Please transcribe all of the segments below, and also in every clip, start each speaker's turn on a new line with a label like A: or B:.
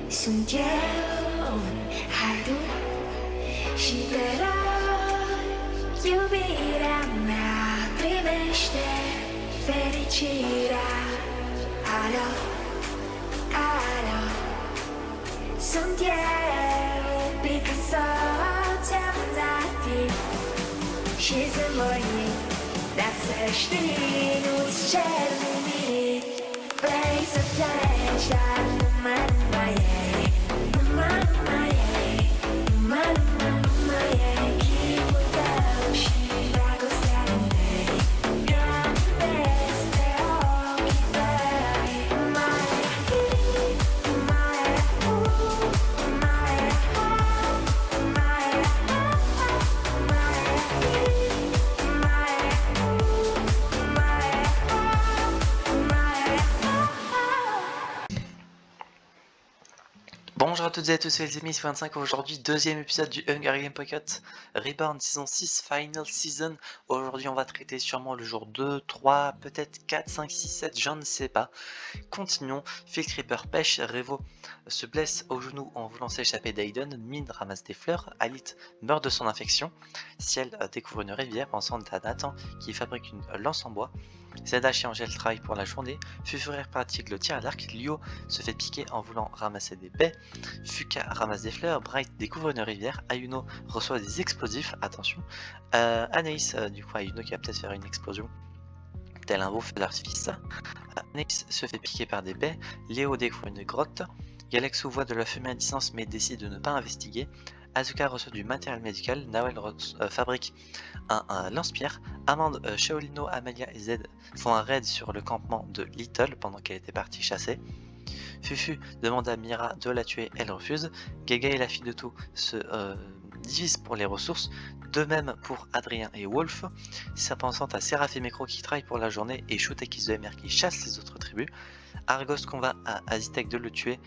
A: 숨겨온 하루 시들어 유일한 나 primejste fericirà Alo, alo Sunt eu, Picasso ți-am dat timp Și sunt voinic, dar să știi, nu-ți cer nimic Vrei să pleci, dar numai ei Numai ei, numai ei Chipul tău și dragostea din ei Gândesc pe ochii tăi Mai
B: Bonjour à toutes et à tous, c'est les amis, c'est 25. Aujourd'hui, deuxième épisode du Hunger Games Pocket Reborn saison 6, Final Season. Aujourd'hui, on va traiter sûrement le jour 2, 3, peut-être 4, 5, 6, 7, je ne sais pas. Continuons. Field Creeper pêche, Revo se blesse au genou en voulant s'échapper d'Aiden, Mine ramasse des fleurs, Alit meurt de son infection, Ciel découvre une rivière pensant à Nathan qui fabrique une lance en bois. Zadash et Angèle travaillent pour la journée, Fufurère pratique le tir à l'arc, Lio se fait piquer en voulant ramasser des baies, Fuka ramasse des fleurs, Bright découvre une rivière, Ayuno reçoit des explosifs, attention, Anaïs, du coup Ayuno qui va peut-être faire une explosion, tel un beau feu d'artifice, Anaïs se fait piquer par des baies, Léo découvre une grotte, Galaxu voit de la fumée à distance mais décide de ne pas investiguer, Asuka reçoit du matériel médical, Nawel fabrique un lance-pierre, Amande, Shaolino, Amalia et Zed font un raid sur le campement de Little pendant qu'elle était partie chasser. Fufu demande à Mira de la tuer, elle refuse. Gaga et la fille de tout se divisent pour les ressources, de même pour Adrien et Wolf. C'est pensant à Seraph et Mekro qui travaillent pour la journée et Shutek et Zoemer qui chassent les autres tribus. Argos convainc à Azitek de le tuer,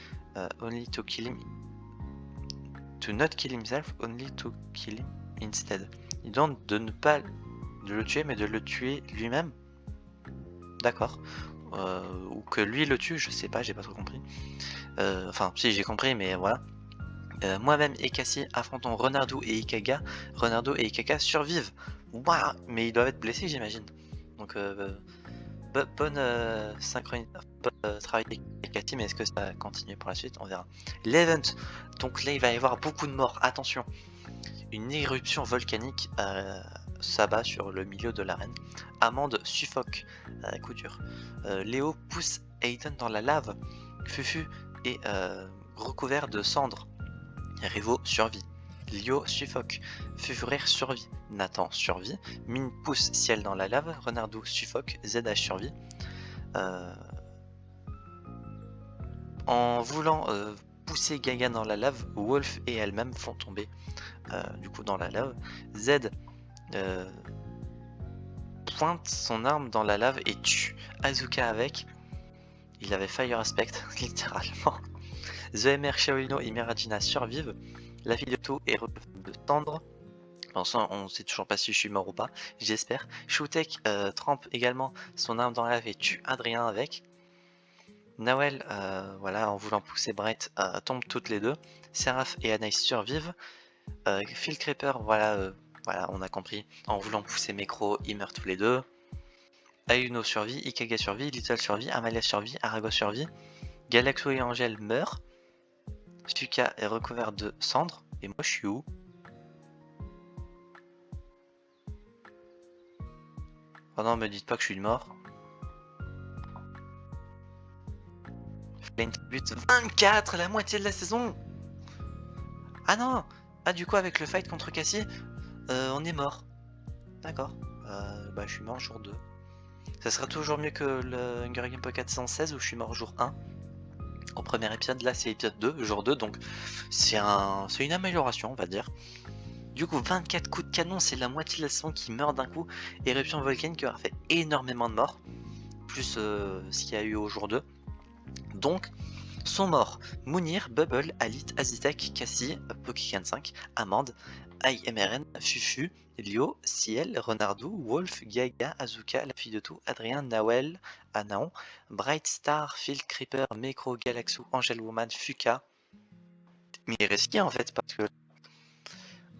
B: only to kill him. To not kill himself, only to kill him instead. Il demande de ne pas de le tuer, mais de le tuer lui-même. D'accord. Ou que lui le tue, je sais pas, j'ai pas trop compris. Enfin, si j'ai compris, mais voilà. Moi-même et Cassie affrontons Renardo et Ikaga. Renardo et Ikaga survivent. Waouh, mais ils doivent être blessés, j'imagine. Donc, bonne synchronisation, travail avec Cassie, mais est-ce que ça va continuer pour la suite? On verra. L'event, donc là il va y avoir beaucoup de morts, attention. Une éruption volcanique s'abat sur le milieu de l'arène. Amande suffoque à la couture. Léo pousse Aiden dans la lave. Fufu est recouvert de cendres. Revo survit. Lio suffoque. Fufurère survit. Nathan survit. Mine pousse Ciel dans la lave. Renardo suffoque. ZH survit. En voulant pousser Gaga dans la lave, Wolf et elle-même font tomber du coup dans la lave. Z pointe son arme dans la lave et tue Asuka avec. Il avait Fire Aspect, littéralement. Zoemer, Shaolino et Miragina survivent. La fille de tout est recouverte de tendre. On sait toujours pas si je suis mort ou pas, j'espère. Shutek trempe également son arme dans la lave et tue Adrien avec. Nawel, voilà, en voulant pousser Bright, tombent toutes les deux. Seraph et Anaïs survivent. Field Creeper, voilà, on a compris. En voulant pousser Mekro, ils meurent tous les deux. Ayuno survit, Ikaga survit, Little survit, Amalia survit, Aragos survit. Galaxo et Angèle meurent. Fuka est recouvert de cendres. Et moi je suis où? Oh non, me dites pas que je suis mort. But 24, la moitié de la saison. Ah non. Ah du coup avec le fight contre Cassie, on est mort. D'accord. Bah je suis mort jour 2. Ça sera toujours mieux que le Hunger Games Pocket 116 où je suis mort jour 1. Au premier épisode, là c'est épisode 2, jour 2, donc c'est une amélioration on va dire. Du coup 24 coups de canon, c'est la moitié de la saison qui meurt d'un coup. Éruption volcanique qui aura fait énormément de morts. Plus ce qu'il y a eu au jour 2. Donc sont morts Mounir, Bubble, Alit, Azitek, Cassie, Pokécan 5, Amande, IMRN, Fufu, Lio, Ciel, Renardo, Wolf, Gaga, Azuka, La Fille de Tout, Adrien, Nawel, Anaon, Bright Star, Phil, Creeper, Micro, Galaxu, Angel Woman, Fuka. Mais il reste qui en fait? Parce que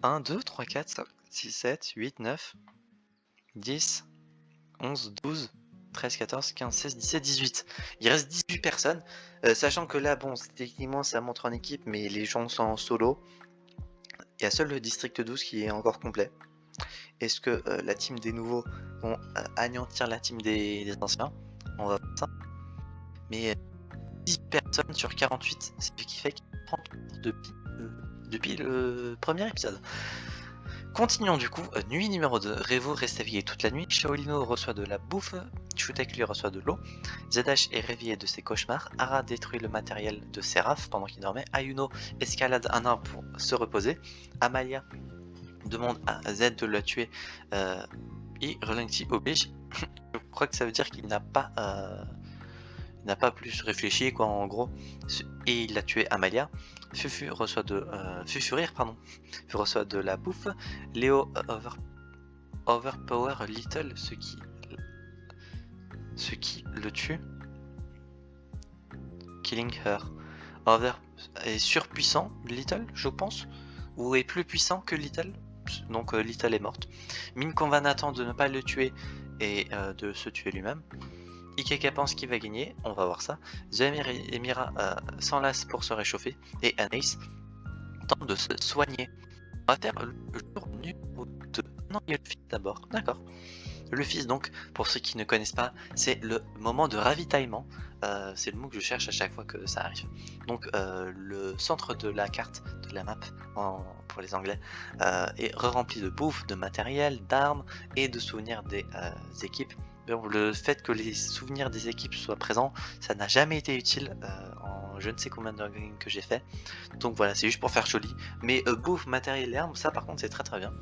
B: 1, 2, 3, 4, 5, 6, 7, 8, 9, 10, 11, 12, 13, 14, 15, 16, 17, 18. Il reste 18 personnes. Sachant que là, bon, techniquement, ça montre en équipe, mais les gens sont en solo. Il y a seul le district 12 qui est encore complet. Est-ce que la team des nouveaux vont anéantir la team des anciens? On va voir ça. Mais 10 personnes sur 48, c'est ce qui fait qu'il prend depuis le premier épisode. Continuons du coup, nuit numéro 2, Revo reste éveillé toute la nuit, Shaolino reçoit de la bouffe, Shutek lui reçoit de l'eau, Zadash est réveillé de ses cauchemars, Ara détruit le matériel de Seraph pendant qu'il dormait, Ayuno escalade un arbre pour se reposer, Amalia demande à Z de la tuer et Relenty oblige. Je crois que ça veut dire qu'il n'a pas plus réfléchi quoi en gros, et il a tué Amalia. Fufu reçoit Fufurir reçoit de la bouffe. Léo overpower Little, ce qui le tue. Killing her. Est surpuissant Little, je pense, ou est plus puissant que Little. Donc Little est morte. Min convainc Nathan de ne pas le tuer et de se tuer lui-même. Ikeka pense qu'il va gagner, on va voir ça. Zemir et Mira s'enlacent pour se réchauffer et Anaïs tente de se soigner. On va faire le jour numéro 2. Non, il y a le fils d'abord, d'accord. Le fils, donc, pour ceux qui ne connaissent pas, c'est le moment de ravitaillement. C'est le mot que je cherche à chaque fois que ça arrive. Donc, le centre de la carte de la map, pour les anglais, est rempli de bouffe, de matériel, d'armes et de souvenirs des équipes. Le fait que les souvenirs des équipes soient présents, ça n'a jamais été utile en je ne sais combien de games que j'ai fait. Donc voilà, c'est juste pour faire joli. Mais bouffe, matériel et armes, ça par contre c'est très très bien.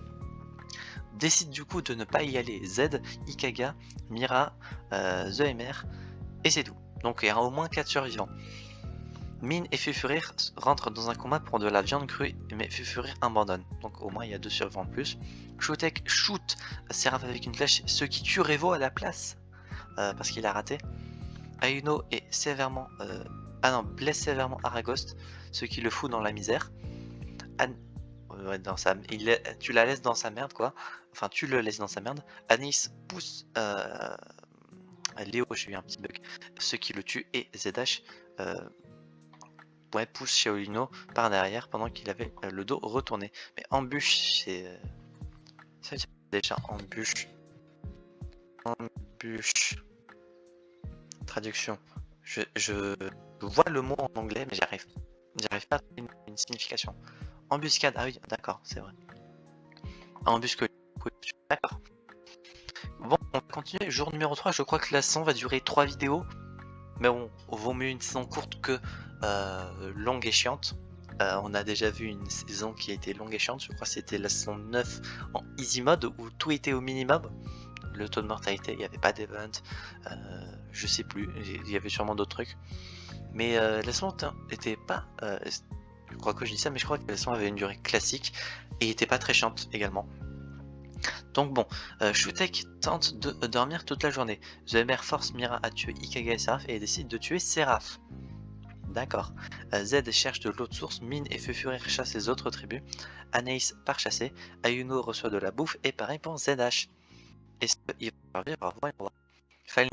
B: Décide du coup de ne pas y aller Z, Ikaga, Mira, The MR, et c'est tout. Donc il y a au moins 4 survivants. Min et Fufurir rentrent dans un combat pour de la viande crue, mais Fufurir abandonne. Donc au moins il y a 2 survivants de plus. Shutek shoot Seraph avec une flèche, ce qui tue Revo à la place, parce qu'il a raté. Ayuno est sévèrement... blesse sévèrement Aragost, ce qui le fout dans la misère. Tu la laisses dans sa merde quoi. Enfin tu le laisses dans sa merde. Anis pousse Léo, j'ai eu un petit bug, ce qui le tue, et Zdash pousse Shaolino par derrière pendant qu'il avait le dos retourné. Mais embûche, c'est... ça veut dire déjà embûche. Embûche. Traduction. Je vois le mot en anglais mais j'arrive pas à trouver une signification. Embuscade, ah oui, d'accord, c'est vrai. Embuscade, d'accord. Bon, on va continuer. Jour numéro 3, je crois que la saison va durer 3 vidéos. Mais bon, vaut mieux une saison courte que longue et chiante. On a déjà vu une saison qui a été longue et chiante, je crois que c'était la saison 9 en easy mode où tout était au minimum. Le taux de mortalité, il n'y avait pas d'event, je sais plus, il y avait sûrement d'autres trucs. Mais la saison était pas... je crois que je dis ça, mais je crois que la saison avait une durée classique et était pas très chiante également. Donc bon, Shutek tente de dormir toute la journée. The MR force Mira à tuer Ikaga et Seraph et décide de tuer Seraph. D'accord. Z cherche de l'eau de source, Min et Fufurir chassent les autres tribus. Anaïs part chasser, Ayuno reçoit de la bouffe et pareil pour ZH. Est-ce qu'il va survivre? Voyons voir. Fallen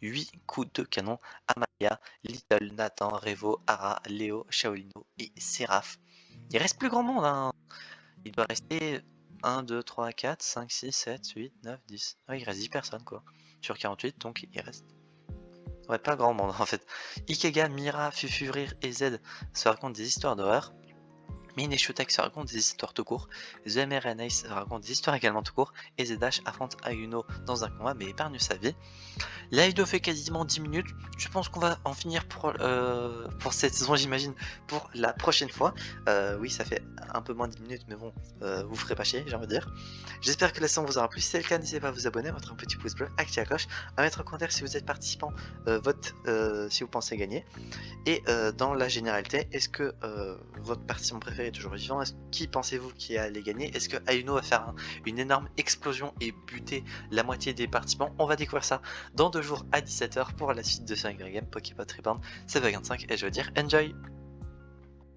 B: 8 coups de canon, Amalia, Little, Nathan, Revo, Ara, Léo, Shaolino et Seraph. Il reste plus grand monde, hein. Il doit rester 1, 2, 3, 4, 5, 6, 7, 8, 9, 10. Ah, il reste 10 personnes quoi. Sur 48, donc il reste... ouais, pas grand monde en fait. Ikaga, Mira, Fufurir et Z se racontent des histoires d'horreur. Mine et Shutak se racontent des histoires tout court, The MR et Ace se racontent des histoires également tout court, et Zedash affronte Ayuno dans un combat mais épargne sa vie. La vidéo fait quasiment 10 minutes, je pense qu'on va en finir pour cette saison, j'imagine, pour la prochaine fois. Oui, ça fait un peu moins de 10 minutes, mais bon, vous ferez pas chier, j'ai envie de dire. J'espère que la saison vous aura plu, si c'est le cas, n'hésitez pas à vous abonner, à mettre un petit pouce bleu, activer la cloche, à mettre en commentaire si vous êtes participant, vote si vous pensez gagner. Et dans la généralité, est-ce que votre participant préféré est toujours vivant? Qui pensez-vous qui allait gagner? Est-ce que Ayuno va faire une énorme explosion et buter la moitié des participants? On va découvrir ça dans 2 jours à 17h pour la suite de ce Hunger Games Poképod Reborn. C'est Vagant 5 et je veux dire enjoy!